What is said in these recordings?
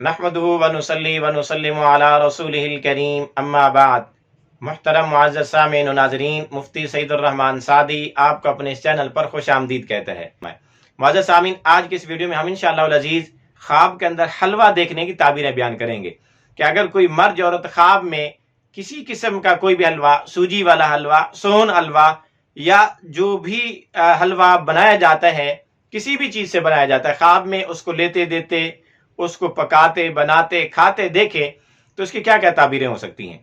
نحمدہ ونصلی ونسلم علی رسولہ الکریم اما بعد۔ محترم معزز سامعین و ناظرین، مفتی سعید الرحمن سعدی آپ کو اپنے اس چینل پر خوش آمدید کہتے ہیں۔ معزز سامعین، آج کی اس ویڈیو میں ہم انشاءاللہ العزیز خواب کے اندر حلوہ دیکھنے کی تعبیریں بیان کریں گے کہ اگر کوئی مرد عورت خواب میں کسی قسم کا کوئی بھی حلوہ، سوجی والا حلوہ، سون حلوہ یا جو بھی حلوہ بنایا جاتا ہے، کسی بھی چیز سے بنایا جاتا ہے، خواب میں اس کو لیتے دیتے، اس کو پکاتے، بناتے، کھاتے دیکھے تو اس کی کیا کیا تعبیریں ہو سکتی ہیں۔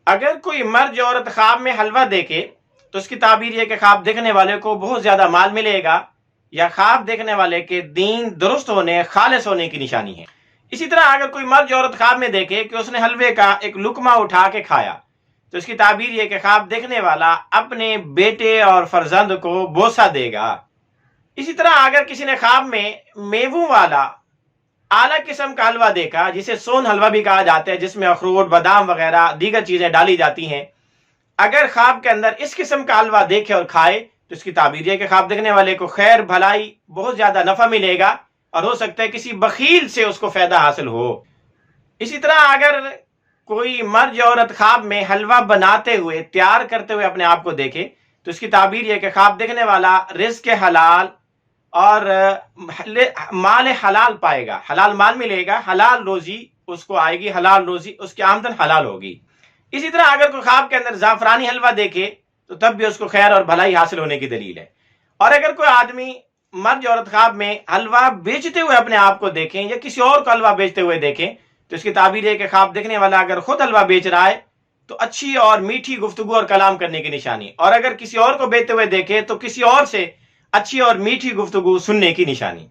اگر کوئی مرد یا عورت خواب میں حلوہ دیکھے تو اس کی تعبیر یہ کہ خواب دیکھنے والے کو بہت زیادہ مال ملے گا، یا خواب دیکھنے والے کے دین درست ہونے، خالص ہونے کی نشانی ہے۔ اسی طرح اگر کوئی مرد یا عورت خواب میں دیکھے کہ اس نے حلوے کا ایک لقمہ اٹھا کے کھایا تو اس کی تعبیر یہ کہ خواب دیکھنے والا اپنے بیٹے اور فرزند کو بوسہ دے گا۔ اسی طرح اگر کسی نے خواب میں میووں والا اعلیٰ قسم کا حلوہ دیکھا، جسے سون حلوہ بھی کہا جاتا ہے، جس میں اخروٹ، بادام وغیرہ دیگر چیزیں ڈالی جاتی ہیں، اگر خواب کے اندر اس قسم کا حلوہ دیکھے اور کھائے تو اس کی تعبیر یہ کہ خواب دیکھنے والے کو خیر، بھلائی، بہت زیادہ نفع ملے گا، اور ہو سکتا ہے کسی بخیل سے اس کو فائدہ حاصل ہو۔ اسی طرح اگر کوئی مرد یا عورت خواب میں حلوہ بناتے ہوئے، تیار کرتے ہوئے اپنے آپ کو دیکھے تو اس کی تعبیر یہ کہ خواب دیکھنے والا رزق حلال اور مال حلال پائے گا، حلال مال ملے گا، حلال روزی اس کو آئے گی، حلال روزی، اس کی آمدن حلال ہوگی۔ اسی طرح اگر کوئی خواب کے اندر زعفرانی حلوہ دیکھے تو تب بھی اس کو خیر اور بھلائی حاصل ہونے کی دلیل ہے۔ اور اگر کوئی آدمی، مرد یا عورت خواب میں حلوہ بیچتے ہوئے اپنے آپ کو دیکھیں یا کسی اور کو حلوہ بیچتے ہوئے دیکھیں تو اس کی تعبیر ہے کہ خواب دیکھنے والا اگر خود حلوہ بیچ رہا ہے تو اچھی اور میٹھی گفتگو اور کلام کرنے کی نشانی، اور اگر کسی اور کو بیچتے ہوئے دیکھے تو کسی اور سے اچھی اور میٹھی گفتگو سننے کی نشانی۔